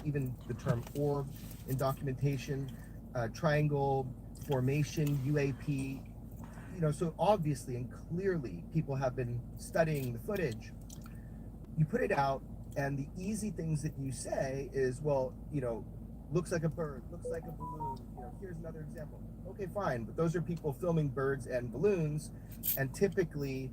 even the term orb in documentation, triangle formation, UAP. So obviously and clearly people have been studying the footage. You put it out, and the easy things that you say is, well, looks like a bird, looks like a balloon. Here's another example. Okay, fine, but those are people filming birds and balloons, and typically,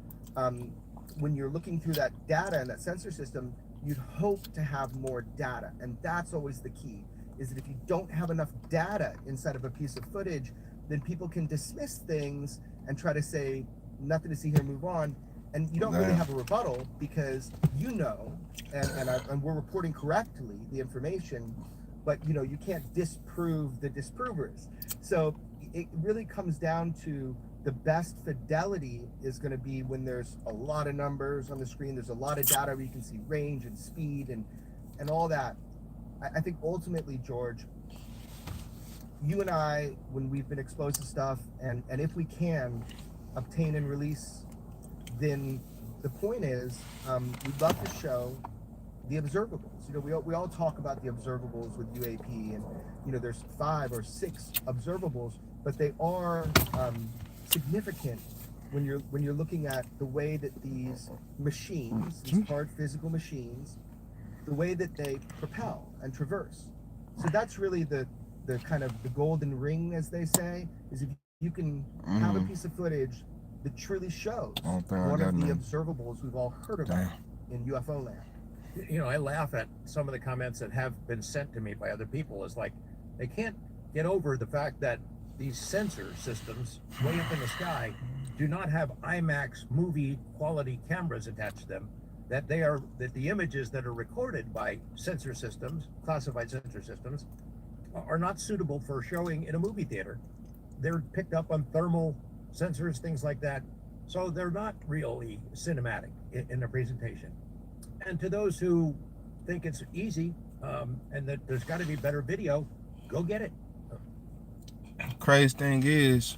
when you're looking through that data and that sensor system, you'd hope to have more data, and that's always the key. Is that if you don't have enough data inside of a piece of footage, then people can dismiss things and try to say nothing to see here, move on, and you don't really have a rebuttal because and we're reporting correctly the information, but you can't disprove the disprovers. So it really comes down to the best fidelity is going to be when there's a lot of numbers on the screen, there's a lot of data where you can see range and speed and all that. I think ultimately, George, you and I, when we've been exposed to stuff, and if we can obtain and release, then the point is, we'd love to show the observables. We all talk about the observables with UAP, and there's 5 or 6 observables, but they are significant when you're looking at the way that these machines, these hard physical machines, the way that they propel and traverse. So that's really the kind of the golden ring, as they say, is if you can have a piece of footage that truly shows one of the observables we've all heard about in UFO land. I laugh at some of the comments that have been sent to me by other people. Is like they can't get over the fact that these sensor systems way up in the sky do not have IMAX movie quality cameras attached to them. That the images that are recorded by sensor systems, classified sensor systems, are not suitable for showing in a movie theater. They're picked up on thermal sensors, things like that. So they're not really cinematic in their presentation. And to those who think it's easy and that there's got to be better video, go get it. Crazy thing is,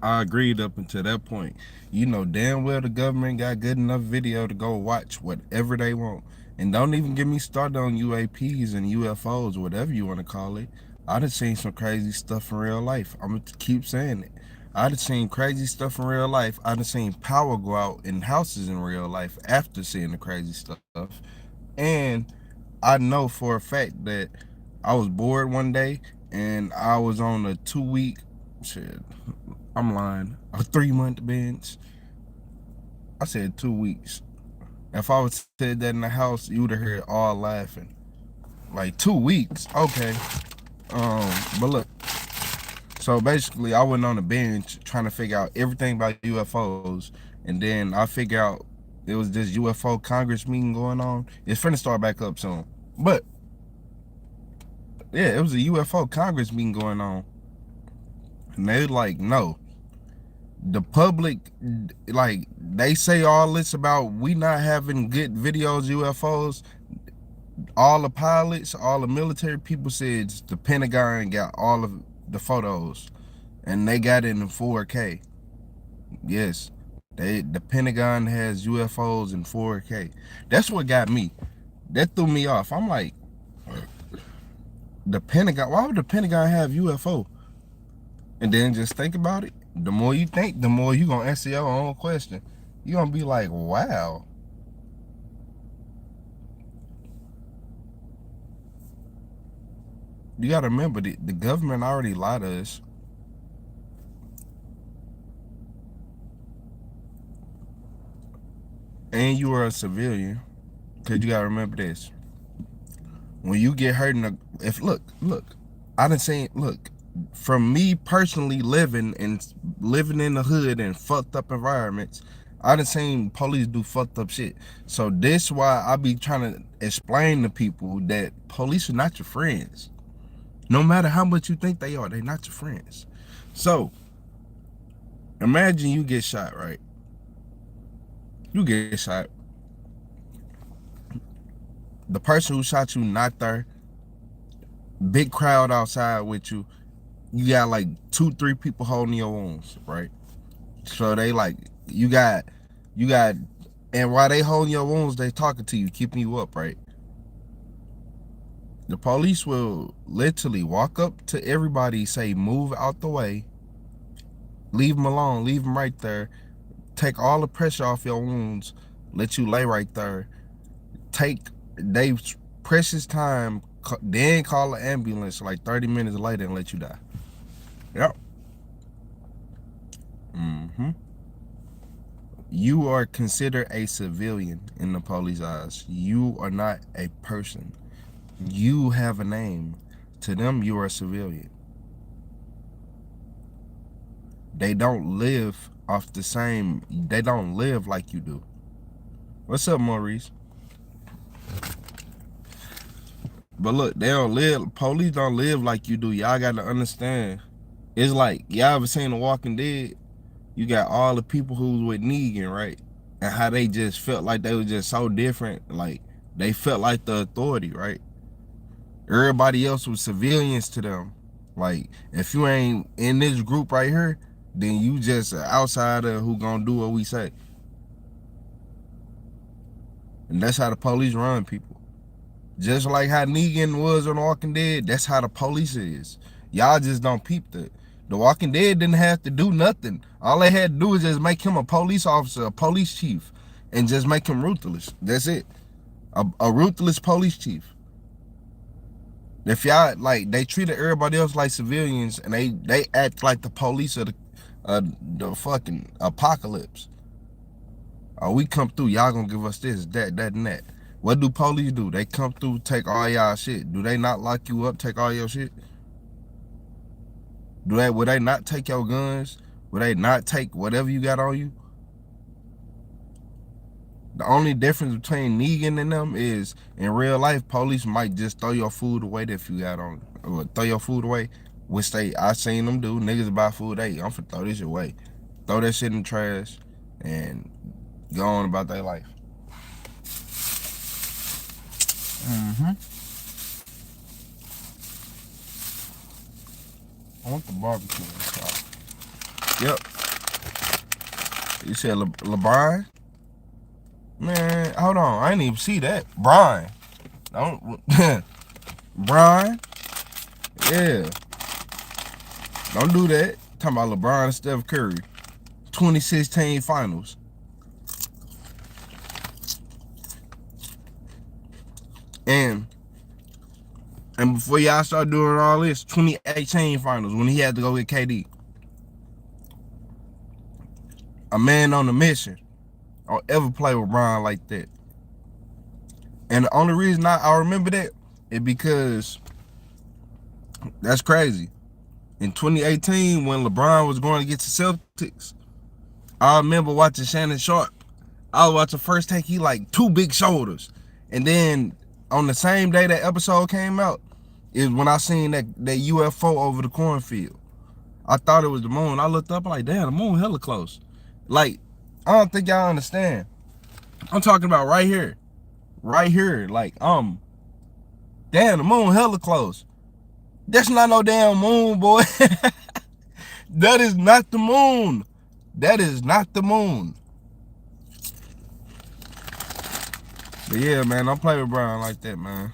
I agreed up until that point. Damn well the government got good enough video to go watch whatever they want. And don't even get me started on UAPs and UFOs, whatever you want to call it. I done seen some crazy stuff in real life. I'm going to keep saying it. I done seen crazy stuff in real life. I done seen power go out in houses in real life after seeing the crazy stuff. And I know for a fact that I was bored one day and I was on a 2-week, I'm lying, a 3-month bench. I said 2 weeks. If I would said that in the house, you would have heard all laughing. Like 2 weeks, okay. But look, so basically I went on the bench trying to figure out everything about UFOs, and then I figured out it was this UFO Congress meeting going on. It's finna start back up soon. But yeah, it was a UFO Congress meeting going on. And they like, no. The public, like, they say all this about we not having good videos, UFOs. All the pilots, all the military people said the Pentagon got all of the photos, and they got it in 4K. Yes, the Pentagon has UFOs in 4K. That's what got me. That threw me off. I'm like, the Pentagon, why would the Pentagon have UFO? And then just think about it. The more you think, the more you're going to answer your own question. You're going to be like, wow. You got to remember, the government already lied to us. And you are a civilian. Because you got to remember this. When you get hurt in look, I done seen, look, from me personally living in the hood and fucked up environments, I done seen police do fucked up shit. So this why I be trying to explain to people that police are not your friends. No matter how much you think they are, they're not your friends. So imagine you get shot, right? You get shot. The person who shot you not there. Big crowd outside with you. You got like 2-3 people holding your wounds, right? So they like, you got, and while they holding your wounds, they talking to you, keeping you up, right? The police will literally walk up to everybody, say, move out the way, leave them alone, leave them right there, take all the pressure off your wounds, let you lay right there, take they precious time, then call an ambulance like 30 minutes later and let you die. Yep. You are considered a civilian in the police eyes. You are not a person. You have a name. To them, you are a civilian. They don't live off the same, they don't live like you do. What's up, Maurice? But look, they don't live, police don't live like you do. Y'all got to understand. It's like, y'all ever seen The Walking Dead? You got all the people who was with Negan, right? And how they just felt like they were just so different. Like, they felt like the authority, right? Everybody else was civilians to them. Like, if you ain't in this group right here, then you just an outsider who gonna do what we say. And that's how the police run people. Just like how Negan was on The Walking Dead, that's how the police is. Y'all just don't peep that. The Walking Dead didn't have to do nothing. All they had to do is just make him a police officer, a police chief, and just make him ruthless. That's it. A ruthless police chief. If y'all, like, they treated everybody else like civilians, and they act like the police of the fucking apocalypse. Oh, we come through, y'all gonna give us this, that, and that. What do police do? They come through, take all y'all shit. Do they not lock you up, take all your shit? Would they not take your guns? Would they not take whatever you got on you? The only difference between Negan and them is, in real life, police might just throw your food away if you got on, or throw your food away, which I seen them do. Niggas buy food, hey, I'm finna throw this away. Throw that shit in the trash and go on about their life. I want the barbecue sauce. Yep. You said LeBron? Man, hold on. I didn't even see that. Brian. Don't. Brian? Yeah. Don't do that. Talking about LeBron and Steph Curry. 2016 finals. And before y'all start doing all this, 2018 finals when he had to go get KD. A man on a mission. I'll ever play with Brian like that. And the only reason I remember that is because that's crazy. In 2018, when LeBron was going to get the Celtics, I remember watching Shannon Sharp. I was watching First Take, he like 2 big shoulders. And then on the same day that episode came out, is when I seen that UFO over the cornfield. I thought it was the moon. I looked up, I'm like, damn, the moon hella close. Like, I don't think y'all understand. I'm talking about right here. Right here. Like, damn, the moon hella close. That's not no damn moon, boy. That is not the moon. That is not the moon. But yeah, man, don't play with Brian like that, man.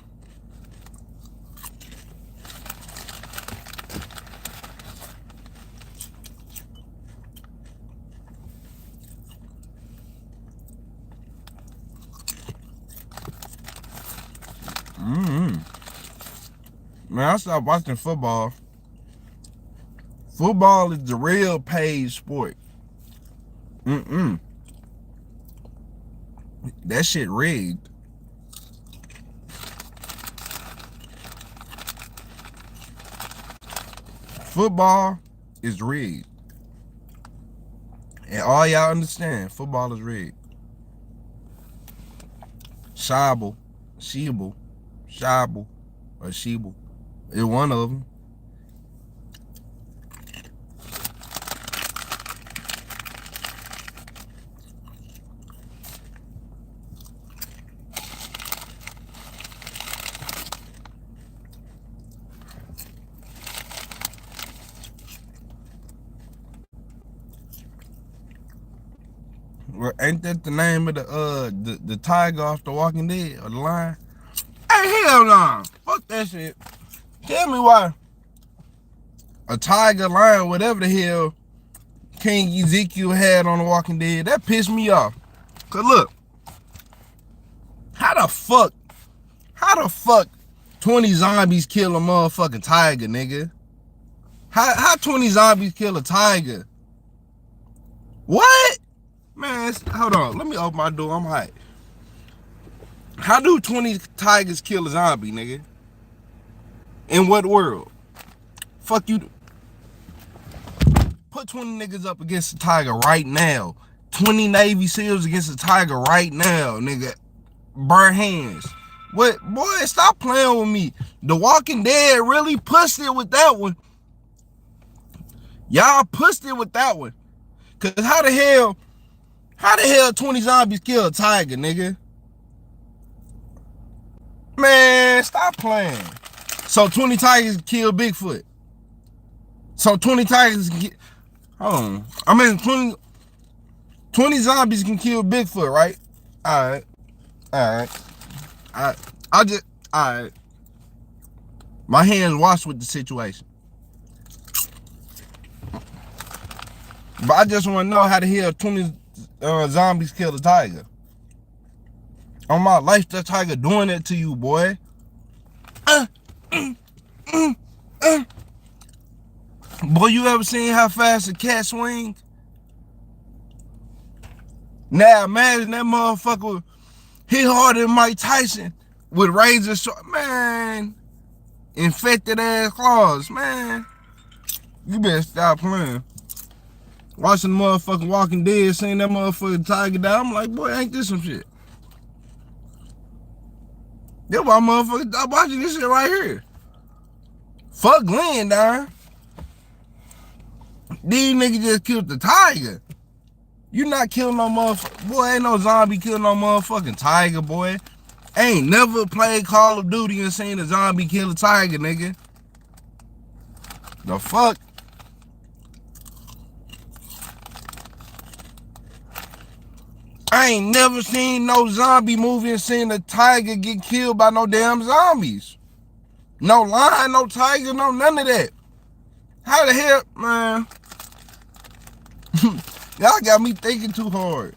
Man, I stopped watching football. Football is the real paid sport. That shit rigged. Football is rigged. And all y'all understand, football is rigged. Shibble, or Sheeble. It's one of them. Well, ain't that the name of the tiger off The Walking Dead, or the lion? Hey, hell no! Fuck that shit. Tell me why a tiger, lion, whatever the hell King Ezekiel had on The Walking Dead, that pissed me off. Cause look, how the fuck 20 zombies kill a motherfucking tiger, nigga? How 20 zombies kill a tiger? What? Man, hold on. Let me open my door. I'm hot. How do 20 tigers kill a zombie, nigga? In what world? Fuck you. Put 20 niggas up against a tiger right now. 20 Navy SEALs against a tiger right now, nigga. Burn hands. What? Boy, stop playing with me. The Walking Dead really pushed it with that one. Y'all pushed it with that one. Cause how the hell 20 zombies kill a tiger, nigga? Man, stop playing. So 20 tigers kill Bigfoot. So 20 tigers can get, hold on. I mean 20 zombies can kill Bigfoot, right? Alright. Alright. My hands washed with the situation. But I just want to know how the hell 20 zombies kill a tiger. On my life, that tiger doing it to you, boy. Boy, you ever seen how fast a cat swing? Now imagine that motherfucker hit harder than Mike Tyson with razor sharp, man. Infected ass claws, man. You better stop playing. Watching the motherfucking Walking Dead, seeing that motherfucking tiger die, I'm like, boy, ain't this some shit? That's why motherfuckers stop watching this shit right here. Fuck Glenn, down. These niggas just killed the tiger. You not killing no motherfucker. Boy, ain't no zombie killing no motherfucking tiger, boy. Ain't never played Call of Duty and seen a zombie kill a tiger, nigga. The fuck? I ain't never seen no zombie movie and seen a tiger get killed by no damn zombies. No lion, no tiger, no none of that. How the hell, man? Y'all got me thinking too hard.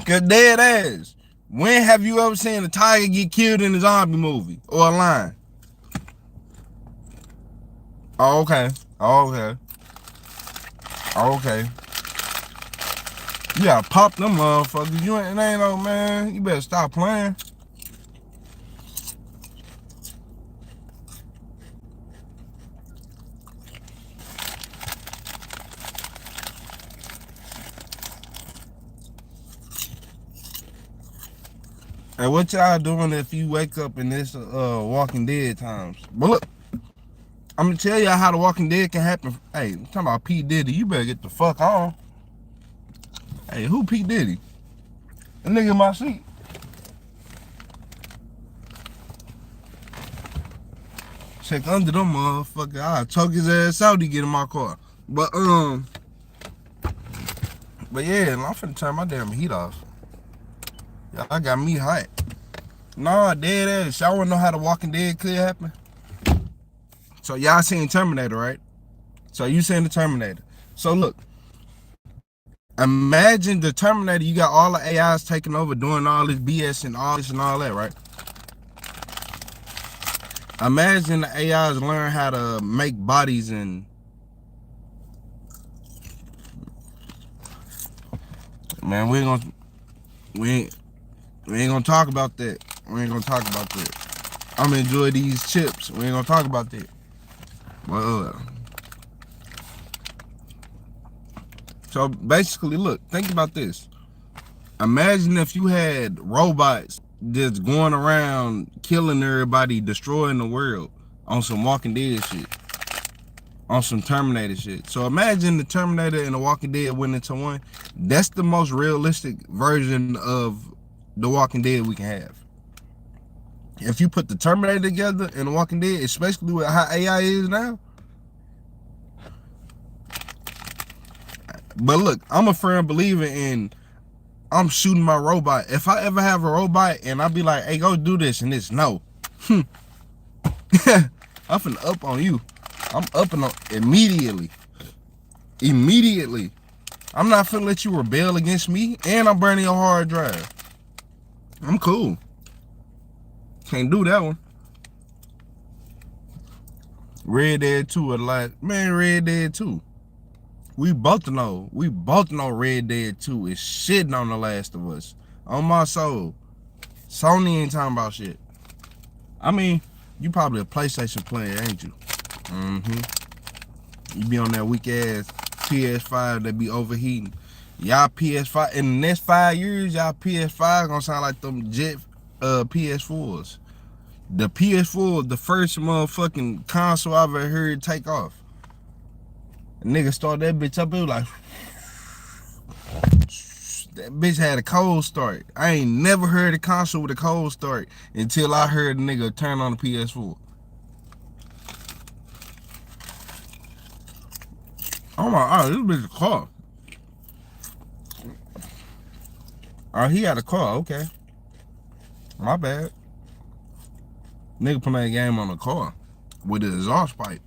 Cause dead ass. When have you ever seen a tiger get killed in a zombie movie or a lion? Oh, okay. Okay. You gotta pop them motherfuckers. You ain't no man. You better stop playing. And what y'all doing if you wake up in this Walking Dead times? But look, I'm gonna tell y'all how the Walking Dead can happen. Hey, I'm talking about P. Diddy. You better get the fuck on. Hey, who P. Diddy? The nigga in my seat. Check under them motherfucker. I'll choke his ass out to get in my car. But yeah, I'm finna turn my damn heat off. Y'all got me hot. Nah, dead ass. Y'all wanna know how the Walking Dead could happen? So y'all seen Terminator, right? So you seen the Terminator. So look. Imagine the Terminator, you got all the AIs taking over, doing all this BS and all this and all that, right? Imagine the AIs learn how to make bodies and man, we ain't gonna talk about that. We ain't gonna talk about that. I'm gonna enjoy these chips. We ain't gonna talk about that. Well, so basically, look, think about this. Imagine if you had robots just going around killing everybody, destroying the world on some Walking Dead shit, on some Terminator shit. So imagine the Terminator and the Walking Dead went into one. That's the most realistic version of the Walking Dead we can have. If you put the Terminator together and the Walking Dead, especially with how AI is now. But look, I'm a firm believer in I'm shooting my robot. If I ever have a robot and I be like, hey, go do this and this, no. I'm finna up on you. I'm upping on immediately. Immediately. I'm not finna let you rebel against me, and I'm burning your hard drive. I'm cool. Can't do that one. Red Dead 2 a lot. Man, Red Dead 2. We both know Red Dead 2 is shitting on The Last of Us. On my soul. Sony ain't talking about shit. I mean, you probably a PlayStation player, ain't you? You be on that weak ass PS5 that be overheating. Y'all PS5 in the next 5 years, y'all PS5 gonna sound like them jet PS4s. The PS4, the first motherfucking console I've ever heard take off. A nigga start that bitch up, it was like that bitch had a cold start. I ain't never heard a console with a cold start until I heard a nigga turn on the PS4. Oh my god, this bitch is a car. Oh, he had a car, okay. My bad. Nigga put that game on a car with his exhaust pipe.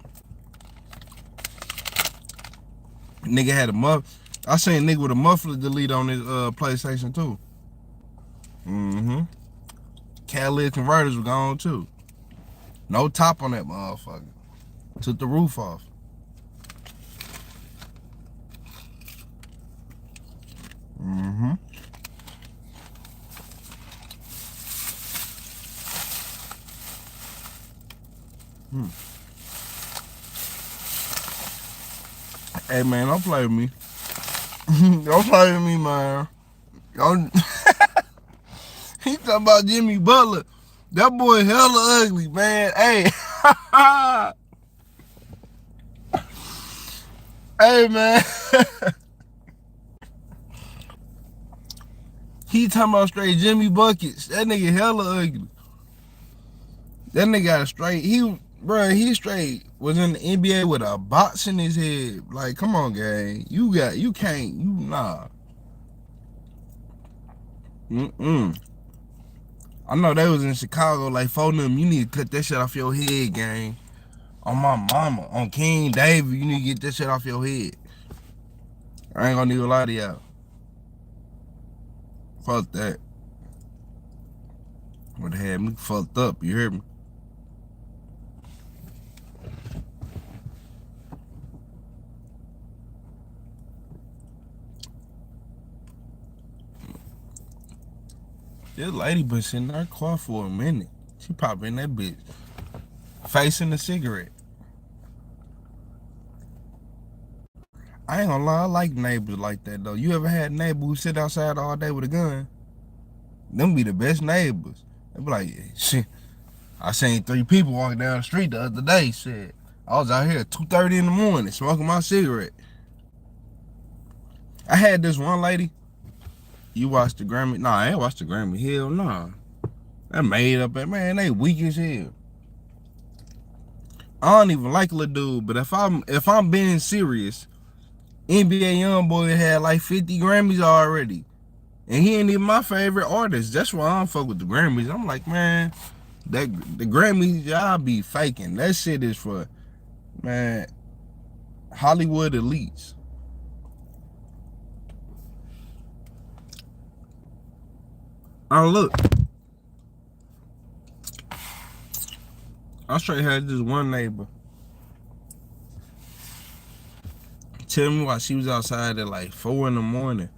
Nigga had a I seen a nigga with a muffler delete on his PlayStation 2. Catalytic converters were gone too. No top on that motherfucker. Took the roof off. Hey man, don't play with me. Don't play with me, man. Don't he talking about Jimmy Butler. That boy hella ugly, man. Hey. Hey man. He talking about straight Jimmy Buckets. That nigga hella ugly. That nigga got a straight, he straight was in the NBA with a box in his head. Like, come on, gang. Nah. I know they was in Chicago, like, phone them, you need to cut that shit off your head, gang. On my mama, on King David, you need to get that shit off your head. I ain't gonna need a lot of y'all. Fuck that. Would've had me fucked up, you hear me? This lady been sitting in her car for a minute. She probably in that bitch facing a cigarette. I ain't gonna lie, I like neighbors like that though. You ever had a neighbor who sit outside all day with a gun? Them be the best neighbors. They be like, shit, I seen 3 people walking down the street the other day, shit. I was out here at 2:30 in the morning smoking my cigarette. I had this one lady. You watched the Grammy? Nah, I ain't watched the Grammy. Hell nah. That made up, man, they weak as hell. I don't even like Lil Dude, but if I'm being serious, NBA Youngboy had like 50 Grammys already. And he ain't even my favorite artist. That's why I don't fuck with the Grammys. I'm like, man, the Grammys, y'all be faking. That shit is for, man, Hollywood elites. Oh, look. I straight had this one neighbor tell me why she was outside at like 4 in the morning.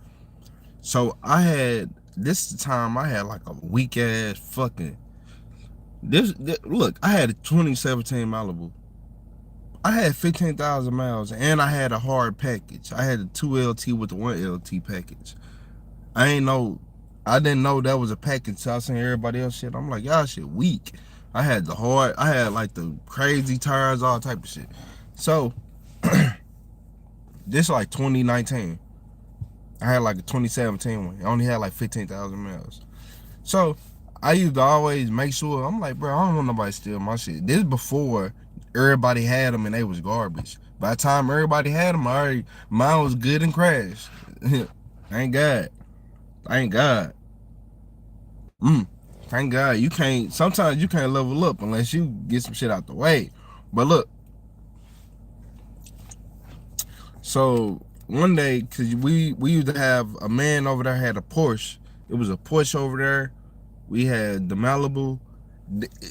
So I had, this time I had like a weak ass fucking, look, I had a 2017 Malibu. I had 15,000 miles and I had a hard package. I had the 2 LT with the 1 LT package. I didn't know that was a package, so I seen everybody else shit. I'm like, y'all shit weak. I had like the crazy tires, all type of shit. So, this like 2019. I had like a 2017 one. I only had like 15,000 miles. So, I used to always make sure, I'm like, bro, I don't want nobody steal my shit. This before everybody had them and they was garbage. By the time everybody had them, mine was good and crashed. Thank God. Thank God you can't. Sometimes you can't level up unless you get some shit out the way. But look, so one day, cause we used to have a man over there had a Porsche. It was a Porsche over there. We had the Malibu.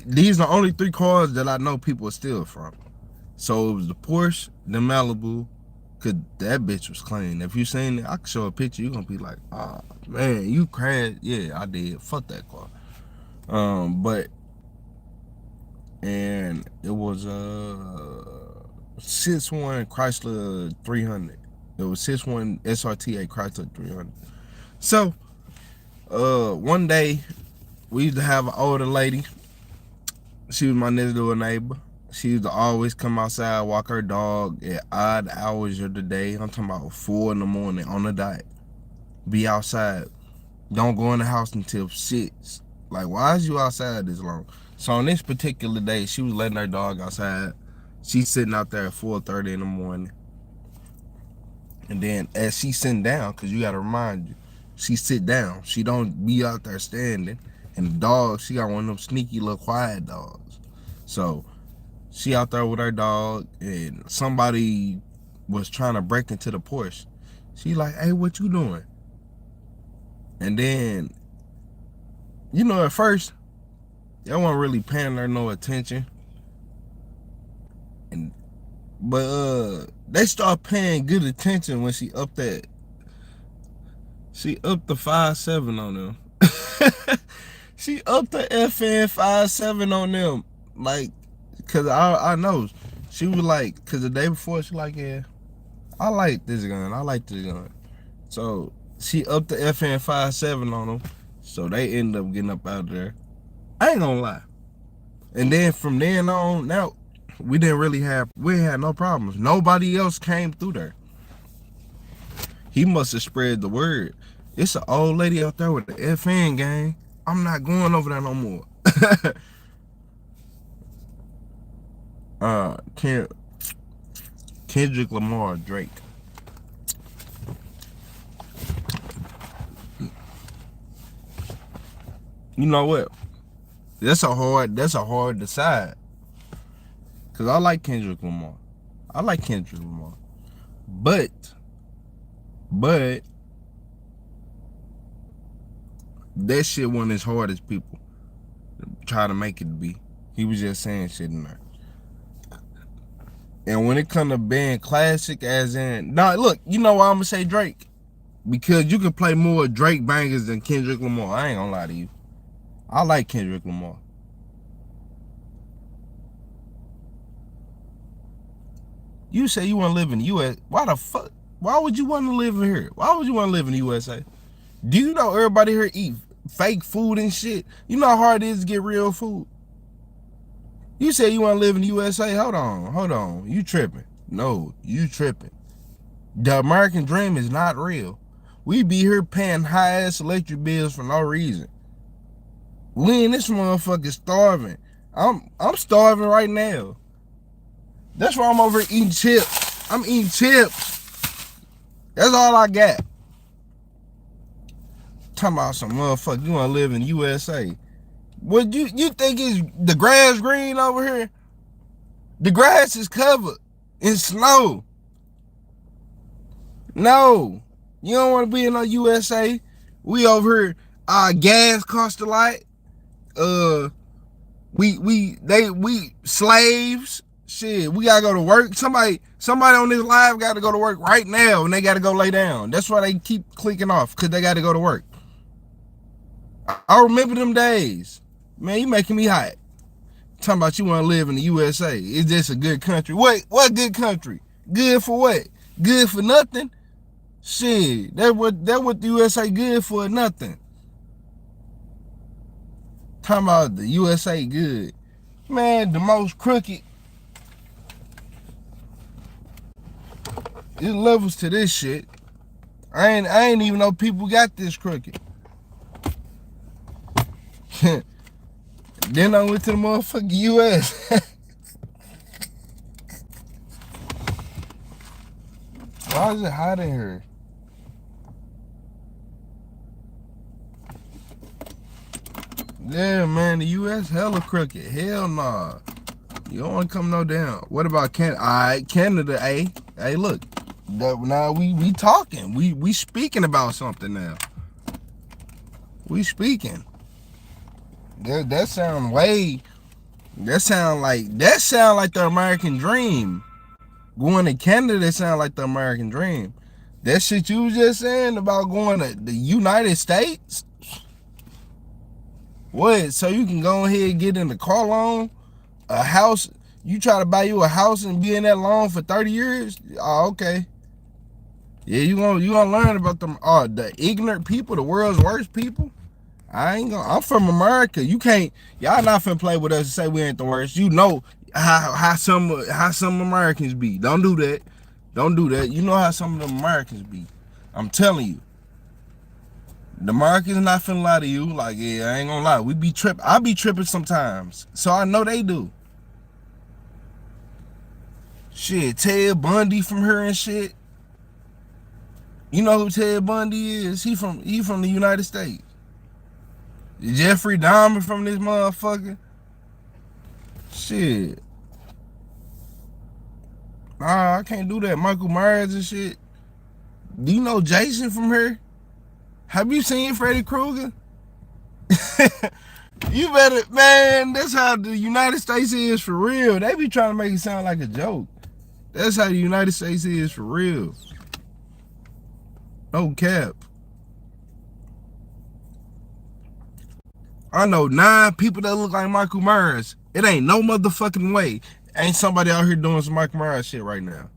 These are the only 3 cars that I know people are stealing from. So it was the Porsche, the Malibu, cause that bitch was clean. If you seen it, I can show a picture. You gonna be like, oh man, you crashed. Yeah, I did. Fuck that car. And it was a 6'1" Chrysler 300. It was 6'1" SRT8 Chrysler 300. So, one day we used to have an older lady. She was my next door neighbor. She used to always come outside, walk her dog at odd hours of the day. I'm talking about 4 in the morning on the dot. Be outside. Don't go in the house until 6. Like, why is you outside this long? So on this particular day, she was letting her dog outside. She's sitting out there at 4:30 in the morning. And then as she's sitting down, because you got to remind you, she sit down. She don't be out there standing. And the dog, she got one of them sneaky little quiet dogs. So she out there with her dog, and somebody was trying to break into the Porsche. She like, hey, what you doing? And then, you know, at first, y'all wasn't really paying her no attention. But they start paying good attention when she upped the 5.7 on them. She upped the FN 5.7 on them. Like, cause I know. She was like, cause the day before she like, yeah, I like this gun. So she upped the FN 5.7 on them. So they ended up getting up out of there. I ain't gonna lie. And then from then on, now we had no problems. Nobody else came through there. He must have spread the word. It's an old lady out there with the FN gang. I'm not going over there no more. Kendrick Lamar, Drake. You know what? That's a hard decide. Cause I like Kendrick Lamar. But that shit wasn't as hard as people try to make it be. He was just saying shit in there. And when it comes to being classic, as in, now look, you know why I'm gonna say Drake? Because you can play more Drake bangers than Kendrick Lamar. I ain't gonna lie to you. I like Kendrick Lamar. You say you want to live in the U.S. Why the fuck? Why would you want to live here? Why would you want to live in the USA? Do you know everybody here eat fake food and shit? You know how hard it is to get real food? You say you want to live in the USA? Hold on. You tripping. No, you tripping. The American dream is not real. We be here paying high-ass electric bills for no reason. We in this motherfucker starving. I'm starving right now. That's why I'm over here eating chips. I'm eating chips. That's all I got. Talking about some motherfucker, you want to live in the USA. What you think is the grass green over here? The grass is covered in snow. No, you don't want to be in the USA. We over here, gas cost a lot. We slaves. Shit, we gotta go to work. Somebody on this live gotta go to work right now, and they gotta go lay down. That's why they keep clicking off, because they gotta go to work. I remember them days. Man, you making me hot. Talking about you want to live in the USA. Is this a good country? What good country? Good for what? Good for nothing? Shit, that what the USA good for nothing. Talking about the USA good. Man, the most crooked. There's levels to this shit. I ain't even know people got this crooked. Then I went to the motherfucking US. Why is it hot in here? Yeah, man, the U.S. hella crooked. Hell nah. You don't want to come no down. What about Canada? All right, Canada, hey, look. Now we talking. We speaking about something now. We speaking. That sound like the American dream. Going to Canada sound like the American dream. That shit you was just saying about going to the United States? What? So you can go ahead and get in the car loan? A house? You try to buy you a house and be in that loan for 30 years? Oh, okay. Yeah, you gonna learn about them the ignorant people, the world's worst people. I'm from America. You can't, y'all not finna play with us and say we ain't the worst. You know how some Americans be. Don't do that. Don't do that. You know how some of the Americans be. I'm telling you. The Americans not finna lie to you. Like, yeah, I ain't gonna lie. We be tripping. I be tripping sometimes. So I know they do. Shit, Ted Bundy from her and shit. You know who Ted Bundy is? He from the United States. Jeffrey Dahmer from this motherfucker. Shit. Nah, I can't do that. Michael Myers and shit. Do you know Jason from here? Have you seen Freddy Krueger? You better, man, that's how the United States is for real. They be trying to make it sound like a joke. That's how the United States is for real. No cap. I know 9 people that look like Michael Myers. It ain't no motherfucking way. Ain't somebody out here doing some Michael Myers shit right now.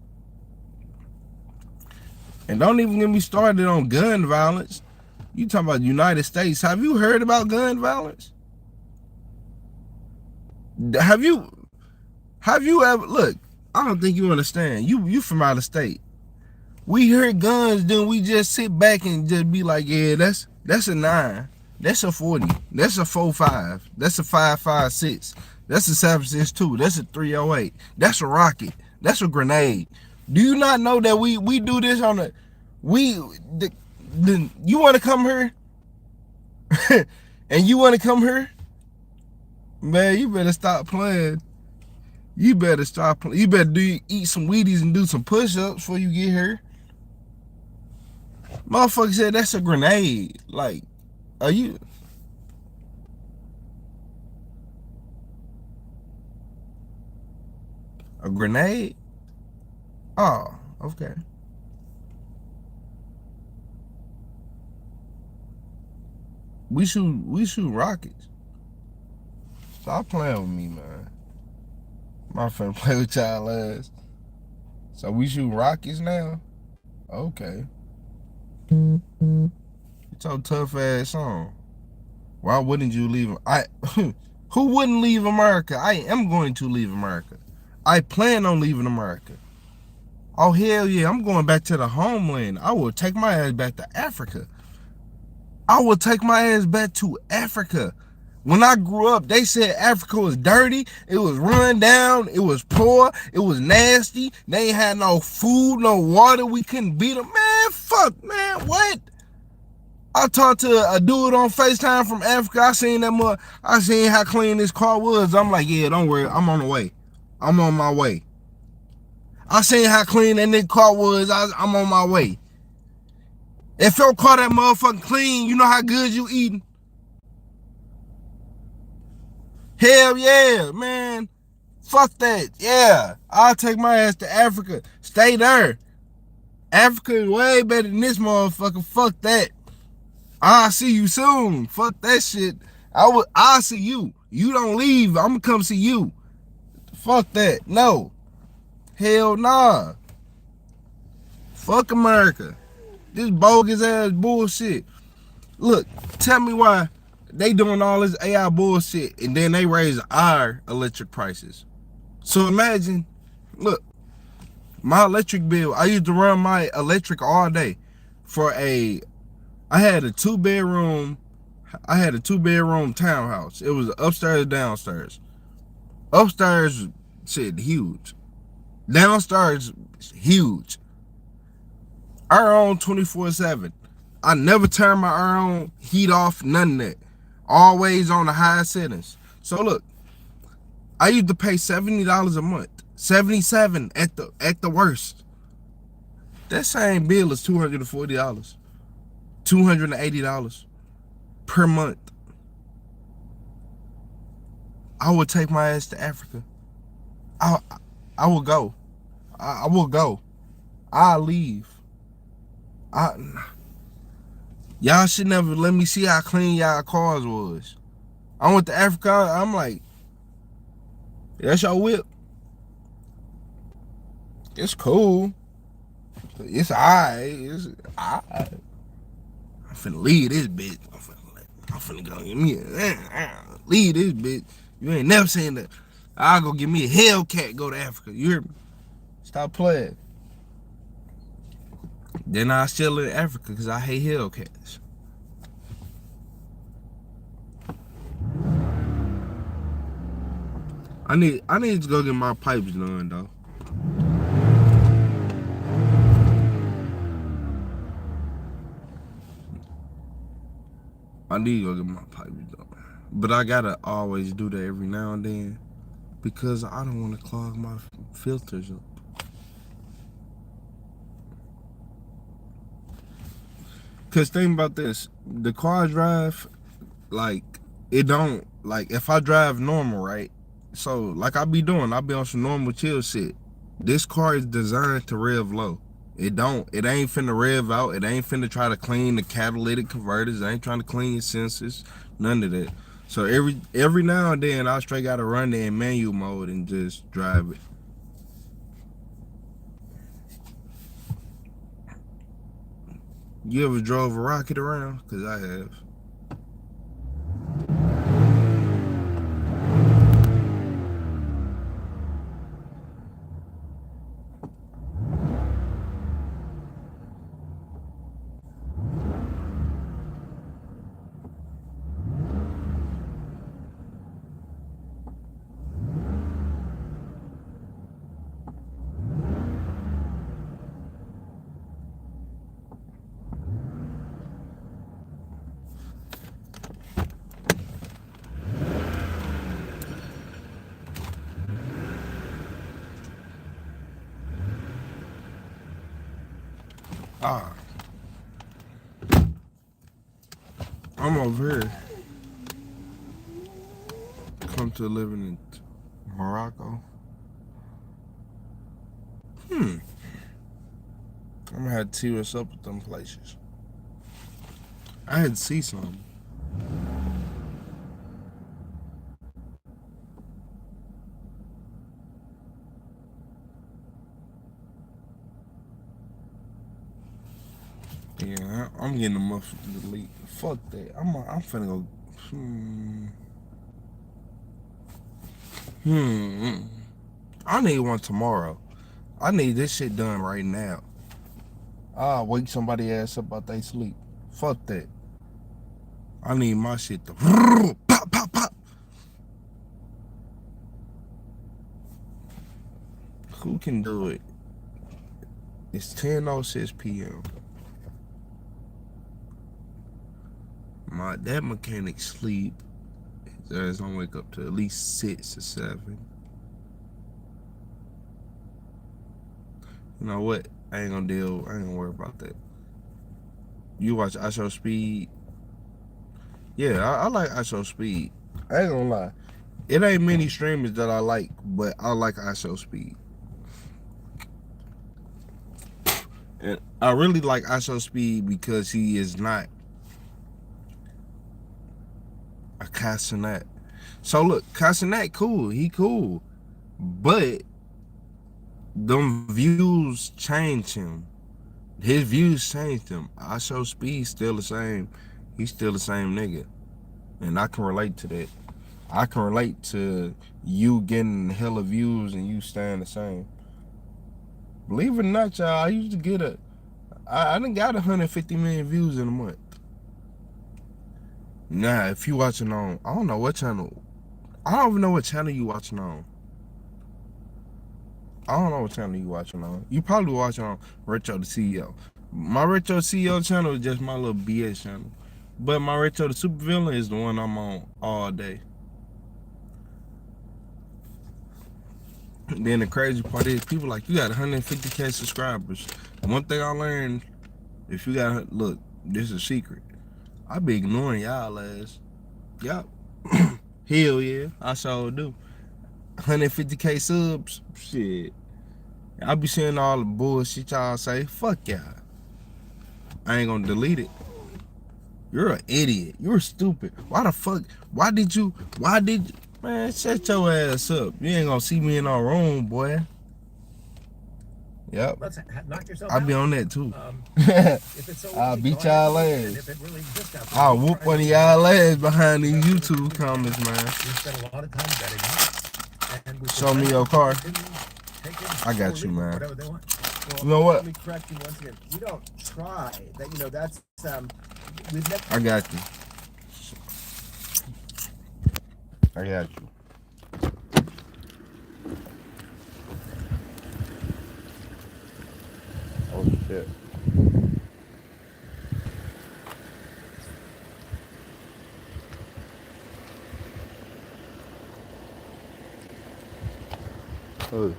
And don't even get me started on gun violence. You talking about the United States. Have you heard about gun violence? Have you ever, look, I don't think you understand. You from out of state. We hear guns, then we just sit back and just be like, yeah, that's a 9. That's a 40. That's a 4.5. That's a 5.56. That's a 7.62. That's a 308. That's a rocket. That's a grenade. Do you not know that we do this on a you want to come here? And you want to come here? Man, you better stop playing. You better stop playing. You better eat some Wheaties and do some push-ups before you get here. Motherfucker said that's a grenade. Like, are you? A grenade? Oh, okay. We shoot rockets. Stop playing with me, man. My friend play with y'all ass. So we shoot rockets now? Okay. It's your tough ass on. Why wouldn't you leave? Who wouldn't leave America? I am going to leave America. I plan on leaving America. Oh, hell yeah, I'm going back to the homeland. I will take my ass back to Africa. I will take my ass back to Africa. When I grew up, they said Africa was dirty, it was run down, it was poor, it was nasty, they ain't had no food, no water, we couldn't beat them. Man, fuck, man, what? I talked to a dude on FaceTime from Africa. I seen how clean this car was. I'm like, yeah, don't worry, I'm on the way. I'm on my way. I seen how clean that nigga car was. I'm on my way. If your car that motherfucking clean, you know how good you eating? Hell yeah, man. Fuck that. Yeah, I'll take my ass to Africa. Stay there. Africa is way better than this motherfucker. Fuck that. I'll see you soon. Fuck that shit. I'll see you. You don't leave. I'm gonna come see you. Fuck that. No. Hell nah. Fuck America. This bogus ass bullshit. Look, tell me why they doing all this AI bullshit and then they raise our electric prices. So imagine, look, my electric bill, I used to run my electric all day I had a two bedroom townhouse. It was upstairs and downstairs. Upstairs, shit, huge. Downstairs, huge. Our own 24/7. I never turned my own heat off, none of that. Always on the high settings. So look, I used to pay $70 a month. 77 at the worst. That same bill is $240. $280 per month. I would take my ass to Africa. I will go. I will go. I'll leave. Y'all should never let me see how clean y'all cars was. I went to Africa. I'm like, that's your whip. It's cool. It's alright. It's alright. I'm finna leave this bitch. I'm finna go give me leave this bitch. You ain't never seen that. I'll go give me a Hellcat, go to Africa. You hear me? Stop playing. Then I still in Africa because I hate Hellcats. I need to go get my pipes done though. I need to go get my pipes done. But I gotta always do that every now and then because I don't want to clog my filters up. Cause think about this, the car I drive, like it don't, like if I drive normal, right? So like I be on some normal chill shit. This car is designed to rev low. It ain't finna rev out. It ain't finna try to clean the catalytic converters. It ain't trying to clean your sensors. None of that. So every now and then I straight gotta run it in manual mode and just drive it. You ever drove a rocket around? Cause I have. I'm over here. Come to living in Morocco. I'm gonna have to see what's up with them places. I had to see something. Yeah, I'm getting a motherfucking delete. Fuck that. I'm finna go. I need one tomorrow. I need this shit done right now. I'll wake somebody ass up out they sleep. Fuck that. I need my shit to pop, pop, pop. Who can do it? It's 10:06 p.m. That mechanic sleep. His ass don't wake up to at least 6 or 7. You know what? I ain't gonna worry about that. You watch IShowSpeed. Yeah, I like IShowSpeed. I ain't gonna lie. It ain't many streamers that I like, but I like IShowSpeed. And I really like IShowSpeed because he is not a Cassinet. So look, Cassinet cool, he cool. But them views changed him. His views changed him. IShowSpeed still the same. He's still the same nigga. And I can relate to that. I can relate to you getting hella views and you staying the same. Believe it or not, y'all, I used to get I done got 150 million views in a month. Nah, if you watching on, I don't know what channel. I don't even know what channel you watching on. I don't know what channel you watching on. You probably watching on Retro the CEO. My Retro CEO channel is just my little BS channel. But my Retro the Supervillain is the one I'm on all day. Then the crazy part is people like, you got 150K subscribers. One thing I learned, if you got, look, this is a secret. I be ignoring y'all ass. Yup. Hell yeah, I sure do. 150K subs, shit. I be seeing all the bullshit y'all say. Fuck y'all. I ain't gonna delete it. You're an idiot. You're stupid. Why the fuck? Why did you? Man, shut your ass up. You ain't gonna see me in our room, boy. Yep. Let's knock yourself I'll out. be on that too. If it's so I'll easy, beat go ahead y'all and ass. if it really exists out there, I'll you whoop try one of to- y'all ass behind these YouTube comments, man. We spent a lot of time betting. And we Show me your car. I got or you, legal, man. Whatever they want. Well, You know what? Let me correct you once again. We don't try. That that's we've never. I got you. I got you. Oh shit. Oh.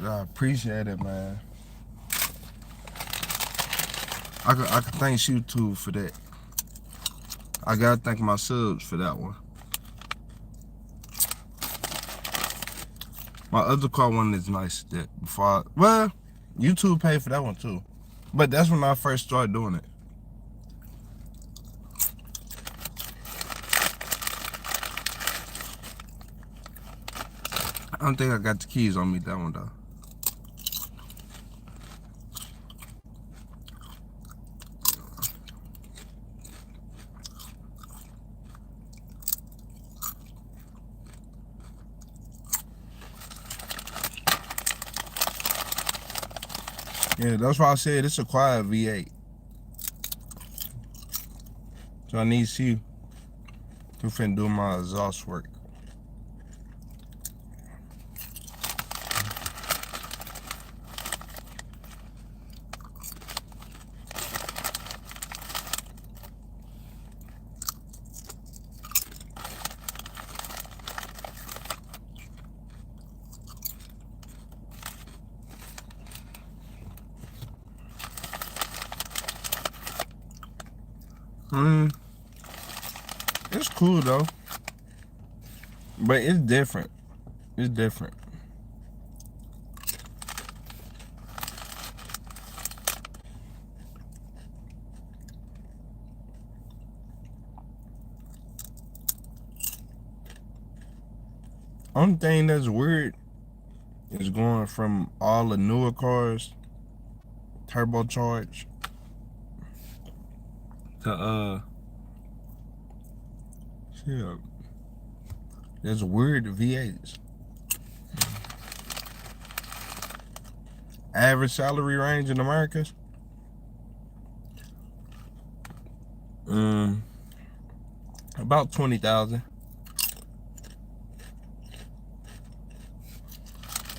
I appreciate it, man. I can thank YouTube for that. I gotta thank my subs for that one. My other car one is nice. That before, well, YouTube paid for that one too, but that's when I first started doing it. I don't think I got the keys on me that one though. Yeah, that's why I said it's a quiet V8. So I need to see who finna do my exhaust work. It's cool though, but it's different. It's different. Only thing that's weird is going from all the newer cars, turbocharged, to shit. There's weird V8s. Average salary range in America? About 20,000.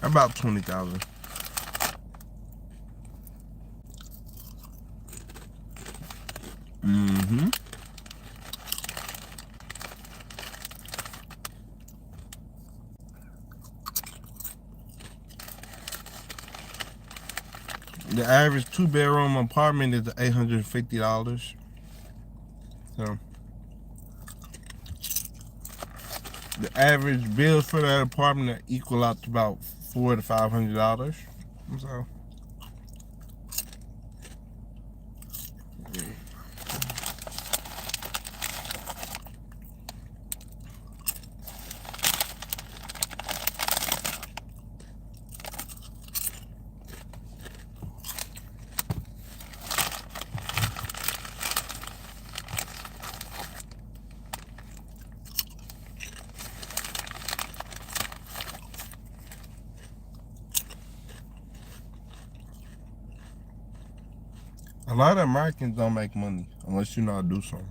About 20,000. The average 2-bedroom apartment is $850. So the average bill for that apartment equal out to about $400 to $500. So A lot of Americans don't make money unless you know how to do something.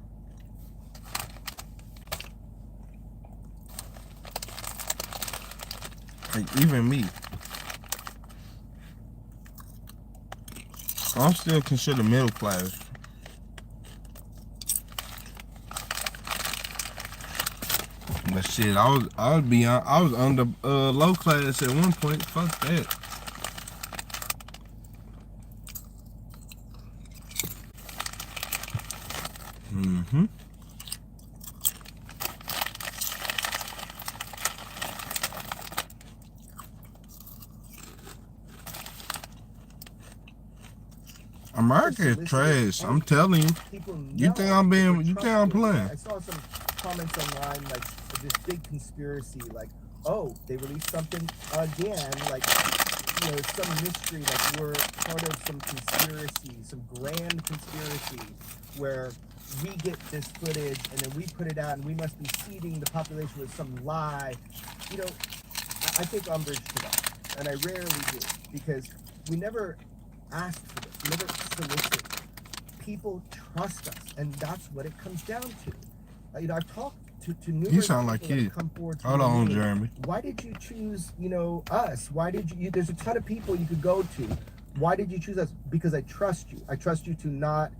Like even me, I'm still considered middle class. But shit, I was under low class at one point. Fuck that. Mm-hmm. America is trash. I'm telling you. People know. You think I'm playing? I saw some comments online like this big conspiracy, like, oh, they released something again, like, you know, some mystery, like we're part of some conspiracy, some grand conspiracy where we get this footage and then we put it out and we must be seeding the population with some lie. You know, I take umbrage to that, and I rarely do, because we never asked for this, we never solicited. People trust us, and that's what it comes down to. You know, I've talked to numerous You sound people like that you. have come forward to Hold on, me. Jeremy. Why did you choose, you know, us? Why did you? There's a ton of people you could go to. Why did you choose us? Because I trust you. I trust you to not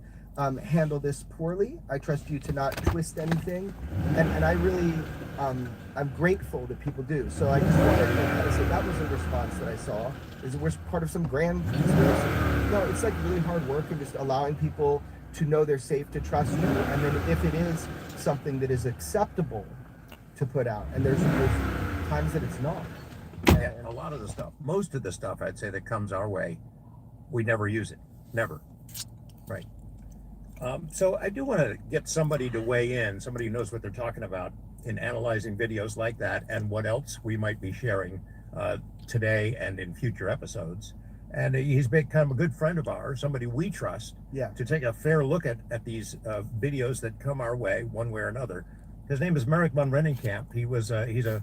handle this poorly. I trust you to not twist anything, and I really, I'm grateful that people do. So I just wanted to kind of say that was a response that I saw. Is that we're part of some grand conspiracy? No, it's like really hard work and just allowing people to know they're safe to trust you, and then if it is something that is acceptable to put out, and there's times that it's not. Yeah, a lot of the stuff, most of the stuff I'd say that comes our way, we never use it. Never. Right. So I do want to get somebody to weigh in, somebody who knows what they're talking about in analyzing videos like that and what else we might be sharing today and in future episodes. And he's been kind of a good friend of ours, somebody we trust, Yeah. to take a fair look at these videos that come our way, one way or another. His name is Merrick von Rennenkamp. He's a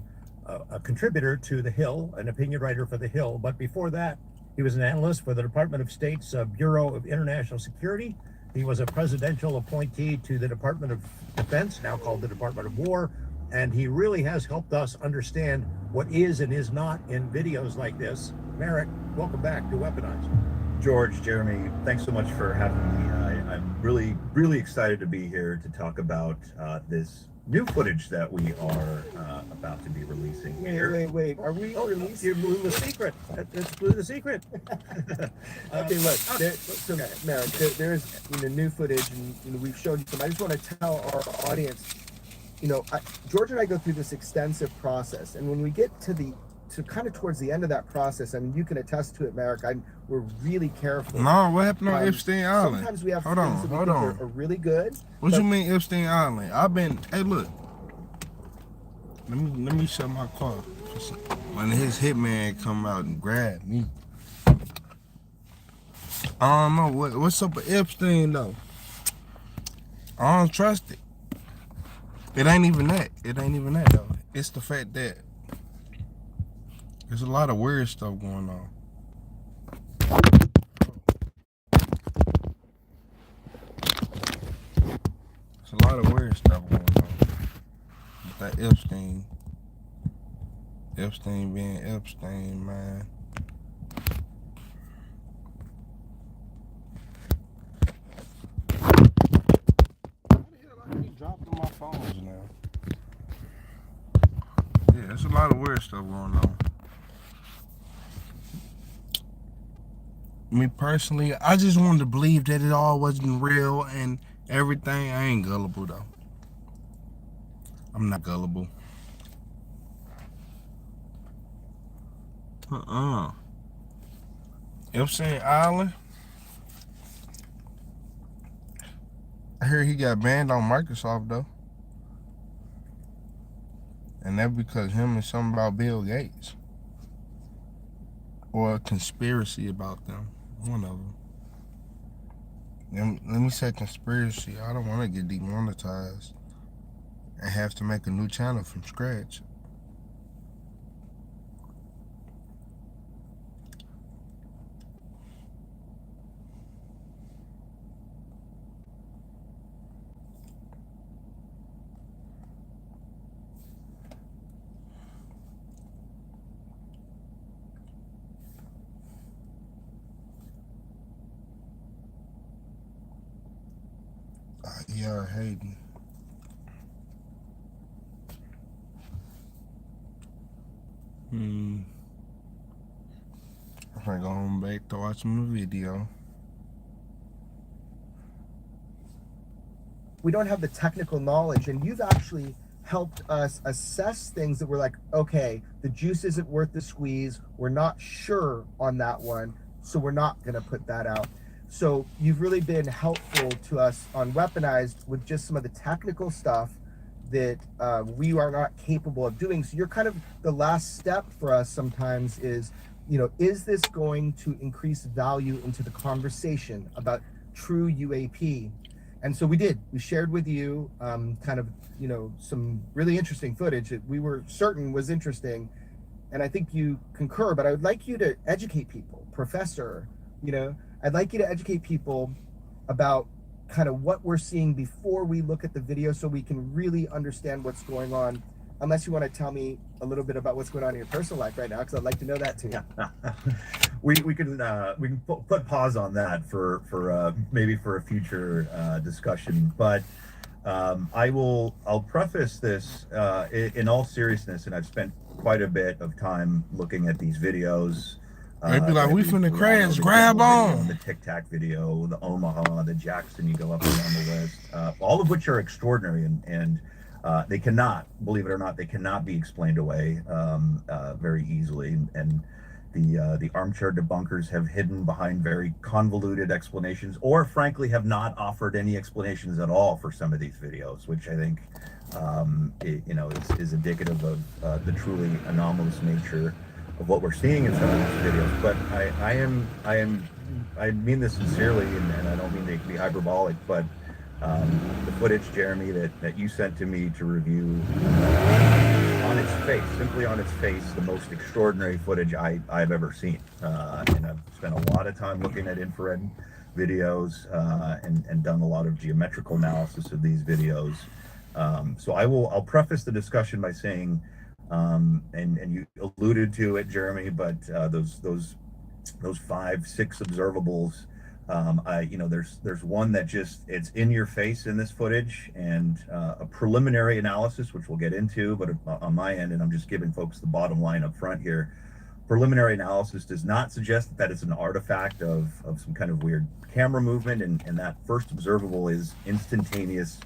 contributor to The Hill, an opinion writer for The Hill. But before that, he was an analyst for the Department of State's Bureau of International Security. He was a presidential appointee to the Department of Defense, now called the Department of War. And he really has helped us understand what is and is not in videos like this. Merrick, welcome back to Weaponized. George, Jeremy, thanks so much for having me. I'm really, really excited to be here to talk about this new footage that we are about to be releasing here. Wait. Are we releasing? You blew the secret. That's blew the secret. Okay, look. So, Merrick, there's new footage, and we've shown you some. I just want to tell our audience, George and I go through this extensive process, and when we get to kind of towards the end of that process, I mean, you can attest to it, Merrick. We're really careful. No, what happened on Epstein Island? Sometimes we have Hold things on, that we hold think on. are really good. What you mean Epstein Island? Hey, look. Let me shut my car. When his hitman come out and grab me. I don't know what's up with Epstein though. I don't trust it. It ain't even that. Though. It's the fact that there's a lot of weird stuff going on. There's a lot of weird stuff going on. With that Epstein being Epstein, man. Why the hell I keep dropping my phones now? Yeah, there's a lot of weird stuff going on. Me personally, I just wanted to believe that it all wasn't real and everything. I ain't gullible though. I'm not gullible. Epstein Island. I hear he got banned on Microsoft though. And that because him and something about Bill Gates. Or a conspiracy about them. One of them. Let me say conspiracy. I don't want to get demonetized and have to make a new channel from scratch. Yeah, Hayden. I'm gonna go home back to watching the video. We don't have the technical knowledge, and you've actually helped us assess things that we're like, okay, the juice isn't worth the squeeze. We're not sure on that one, so we're not going to put that out. So you've really been helpful to us on Weaponized with just some of the technical stuff that we are not capable of doing. So you're kind of the last step for us sometimes is, you know, is this going to increase value into the conversation about true UAP? And so we did. We shared with you kind of, you know, some really interesting footage that we were certain was interesting. And I think you concur, but I would like you to educate people, Professor, you know, I'd like you to educate people about kind of what we're seeing before we look at the video so we can really understand what's going on. Unless you want to tell me a little bit about what's going on in your personal life right now, because I'd like to know that too. we can put pause on that for maybe for a future discussion. But I'll preface this in all seriousness, and I've spent quite a bit of time looking at these videos. They'd be like, we finna crash, grab on. The Tic Tac video, the Omaha, the Jackson, you go up and down the list, all of which are extraordinary and they cannot, believe it or not, they cannot be explained away very easily. And the armchair debunkers have hidden behind very convoluted explanations, or frankly have not offered any explanations at all for some of these videos, which I think is indicative of the truly anomalous nature of what we're seeing in some of these videos. But I mean this sincerely, and I don't mean to be hyperbolic, but the footage, Jeremy, that you sent to me to review, on its face, simply on its face, the most extraordinary footage I've ever seen. And I've spent a lot of time looking at infrared videos and done a lot of geometrical analysis of these videos. So I'll preface the discussion by saying, and you alluded to it, Jeremy, but those 5-6 observables, there's one that just, it's in your face in this footage, and a preliminary analysis, which we'll get into, but on my end, and I'm just giving folks the bottom line up front here, preliminary analysis does not suggest that it's an artifact of some kind of weird camera movement, and that first observable is instantaneous.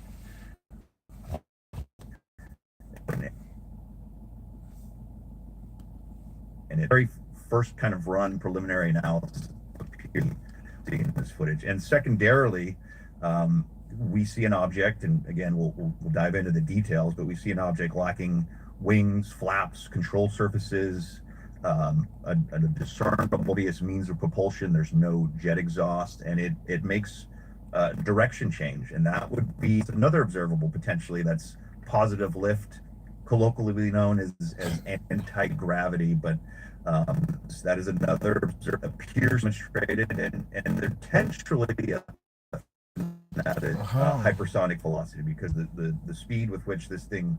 And it very first kind of run preliminary analysis appears in this footage. And secondarily, we see an object, and again, we'll dive into the details, but we see an object lacking wings, flaps, control surfaces, a discernible obvious means of propulsion. There's no jet exhaust, and it makes direction change. And that would be another observable potentially that's positive lift, colloquially known as anti-gravity, but that is another appears demonstrated, and potentially at a hypersonic velocity, because the speed with which this thing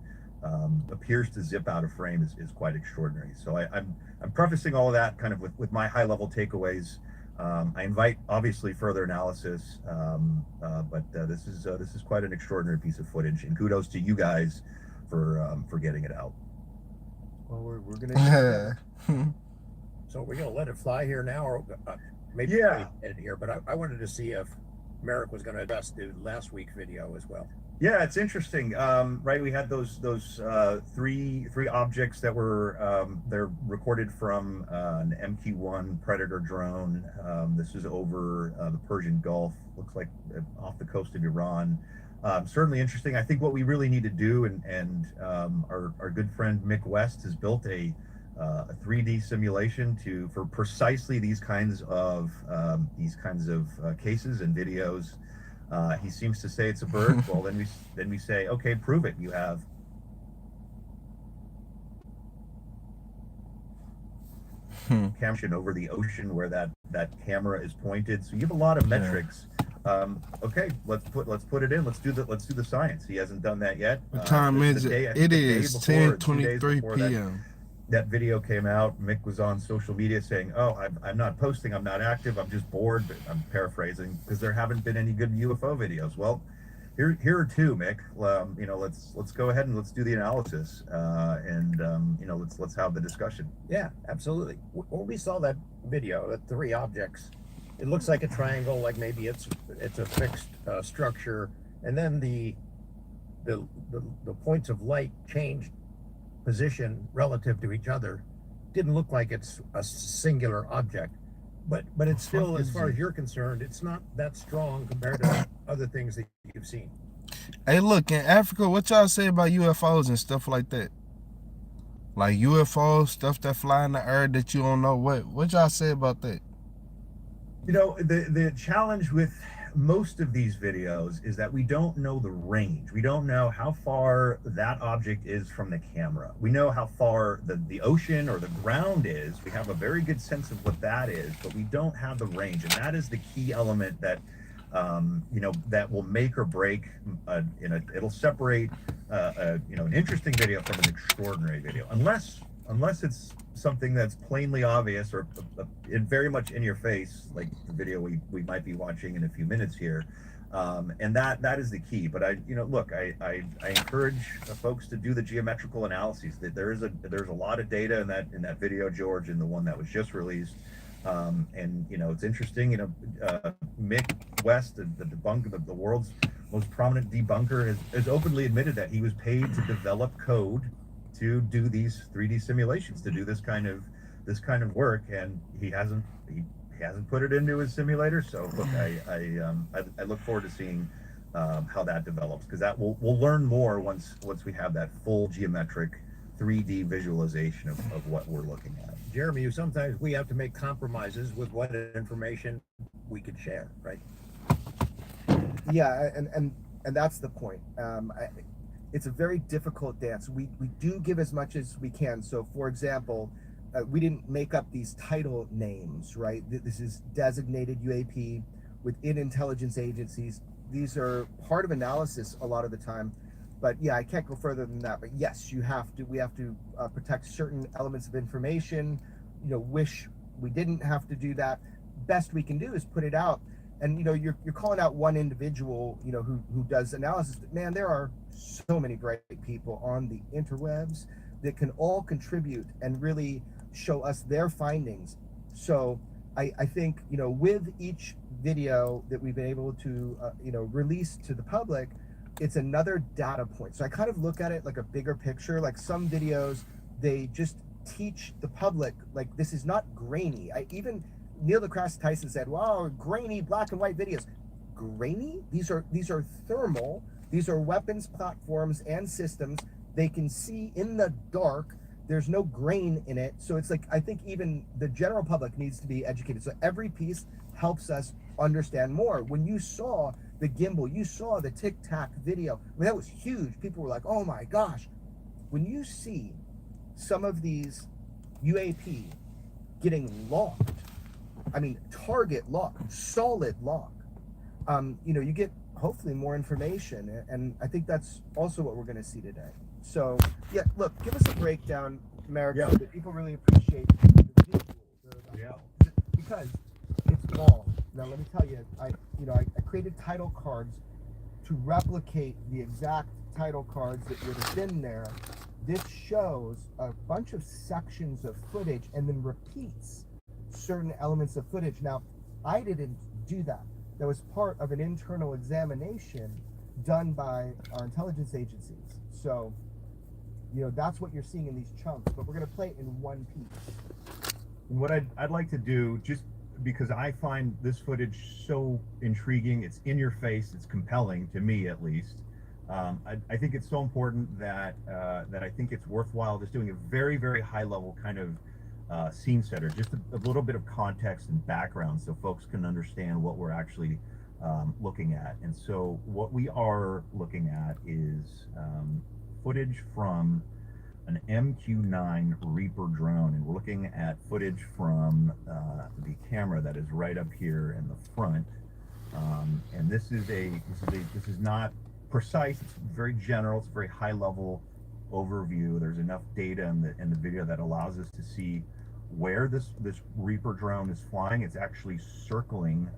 appears to zip out of frame is quite extraordinary. So I'm prefacing all of that kind of with my high level takeaways. I invite obviously further analysis, but this is quite an extraordinary piece of footage, and kudos to you guys for getting it out. Well, we're gonna. So we're gonna let it fly here now, or maybe Yeah. edit here. But I wanted to see if Merrick was going to address the last week video as well. Yeah, it's interesting. Right, we had those three objects that were they're recorded from an MQ-1 Predator drone. This is over the Persian Gulf. Looks like off the coast of Iran. Certainly interesting. I think what we really need to do, and our good friend Mick West has built a 3D simulation for precisely these kinds of cases and videos. He seems to say it's a bird. Well, then we say, okay, prove it. You have camera over the ocean where that camera is pointed. So you have a lot of metrics. Okay, let's put it in. Let's do the science. He hasn't done that yet. What time is it? It is 10:23 p.m. That video came out. Mick was on social media saying, "Oh, I'm not posting. I'm not active. I'm just bored." But I'm paraphrasing, because there haven't been any good UFO videos. Well, here are two, Mick. You know, let's go ahead and let's do the analysis, and you know, let's have the discussion. Yeah, absolutely. When we saw that video, the three objects, it looks like a triangle, like maybe it's a fixed structure, and then the points of light changed position relative to each other. Didn't look like it's a singular object, but it's still, as far as you're concerned, it's not that strong compared to other things that you've seen. Hey, look, in Africa, what y'all say about UFOs and stuff like that? Like UFOs, stuff that fly in the air that you don't know. What y'all say about that? You know, the challenge with most of these videos is that we don't know the range. We don't know how far that object is from the camera. We know how far the ocean or the ground is. We have a very good sense of what that is, but we don't have the range. And that is the key element that, you know, that will make or break, it'll separate, you know, an interesting video from an extraordinary video. Unless it's something that's plainly obvious or very much in your face, like the video we might be watching in a few minutes here, and that is the key. But you know, look, I encourage folks to do the geometrical analyses. That there's a lot of data in that video, George, and the one that was just released. And you know, it's interesting. You know, Mick West, the debunker, the world's most prominent debunker, has openly admitted that he was paid to develop code to do these 3D simulations, to do this kind of work, and he hasn't put it into his simulator. So look, I look forward to seeing how that develops, because that we'll learn more once we have that full geometric 3D visualization of what we're looking at. Jeremy, sometimes we have to make compromises with what information we could share, right? Yeah, and that's the point. It's a very difficult dance. We do give as much as we can. So, for example, we didn't make up these title names, right? This is designated UAP within intelligence agencies. These are part of analysis a lot of the time. But yeah, I can't go further than that. But yes, we have to protect certain elements of information. You know, wish we didn't have to do that. Best we can do is put it out. And you know, you're calling out one individual, you know, who does analysis. But man, there are so many bright people on the interwebs that can all contribute and really show us their findings. So I think, you know, with each video that we've been able to you know, release to the public, it's another data point. So I kind of look at it like a bigger picture. Like some videos, they just teach the public, like, this is not grainy. Even Neil deGrasse Tyson said, wow, grainy black and white videos. Grainy? These are thermal. These are weapons platforms and systems. They can see in the dark. There's no grain in it. So it's like, I think even the general public needs to be educated. So every piece helps us understand more. When you saw the gimbal, you saw the Tic Tac video, I mean, that was huge. People were like, oh my gosh. When you see some of these UAP getting locked, I mean, target lock, solid lock, you know, you get hopefully more information. And I think that's also what we're going to see today. So yeah, look, give us a breakdown, Merrick, so that people really appreciate the visual, because it's all. Now let me tell you, I created title cards to replicate the exact title cards that would have been there. This shows a bunch of sections of footage and then repeats certain elements of footage. Now, I didn't do that. That was part of an internal examination done by our intelligence agencies. So, you know, that's what you're seeing in these chunks, but we're going to play it in one piece. And what I'd like to do, just because I find this footage so intriguing, it's in your face, it's compelling to me at least. I think it's so important that I think it's worthwhile just doing a very, very high level kind of scene setter, just a little bit of context and background so folks can understand what we're actually looking at. And so what we are looking at is footage from an MQ-9 Reaper drone, and we're looking at footage from the camera that is right up here in the front. And this is not precise. It's very general. It's a very high level overview. There's enough data in the video that allows us to see where this Reaper drone is flying. It's actually circling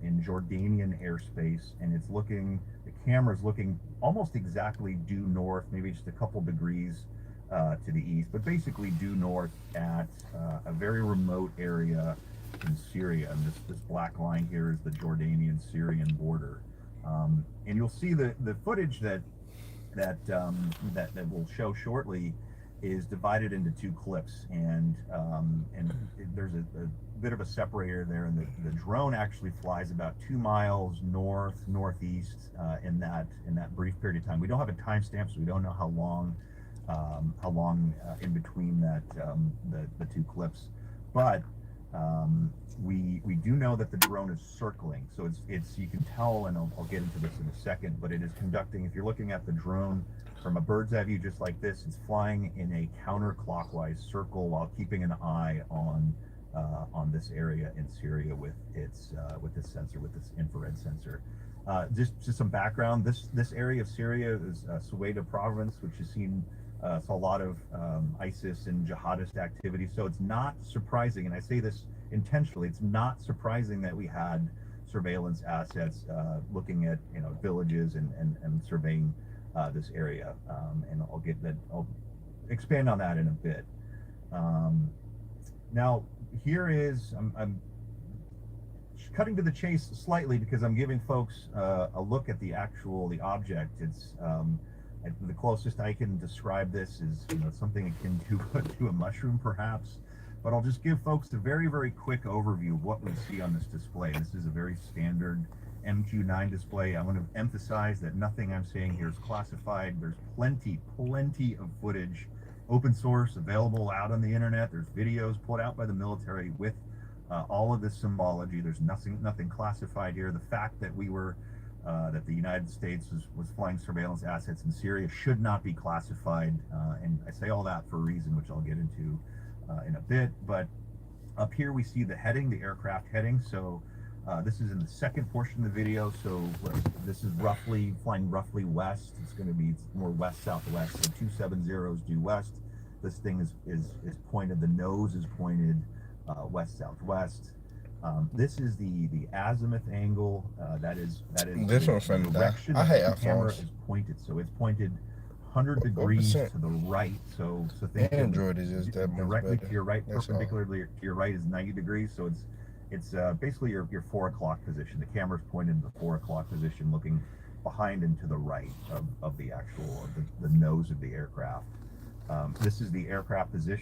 in Jordanian airspace, and it's looking. The camera's looking almost exactly due north, maybe just a couple degrees to the east, but basically due north at a very remote area in Syria. And this black line here is the Jordanian-Syrian border. And you'll see the footage that we'll show shortly is divided into two clips, and there's a bit of a separator there, and the drone actually flies about 2 miles northeast in that brief period of time. We don't have a timestamp, so we don't know how long in between that the two clips, but we do know that the drone is circling. So it's you can tell, and I'll get into this in a second, but it is conducting. If you're looking at the drone from a bird's eye view, just like this, it's flying in a counterclockwise circle while keeping an eye on this area in Syria with this sensor, with this infrared sensor. Just some background. This area of Syria is Suwaida province, which has seen saw a lot of ISIS and jihadist activity. So it's not surprising, and I say this intentionally, it's not surprising that we had surveillance assets looking at villages and surveying this area. And I'll expand on that in a bit. Now here is I'm cutting to the chase slightly because I'm giving folks a look at the object. It's the closest I can describe this is something akin to a mushroom perhaps, but I'll just give folks a very, very quick overview of what we see on this display. This is a very standard MQ-9 display. I want to emphasize that nothing I'm saying here is classified. There's plenty of footage, open source, available out on the internet. There's videos put out by the military with all of this symbology. There's nothing classified here. The fact that that the United States was flying surveillance assets in Syria should not be classified, and I say all that for a reason, which I'll get into in a bit. But up here we see the heading, the aircraft heading. So this is in the second portion of the video. So this is flying roughly west. It's more west-southwest, so 270 is due west. This thing is pointed, the nose is pointed west-southwest. This is the azimuth angle. That is This one's the finna die. direction I hate that the camera iPhones. is pointed. So it's pointed 100 degrees to the right. So think Android is just that much directly better. to your right, That's all. perpendicularly to your right is 90 degrees. So it's basically your 4 o'clock position. The camera's pointed in the 4 o'clock position, looking behind and to the right of the actual the nose of the aircraft. This is the aircraft position.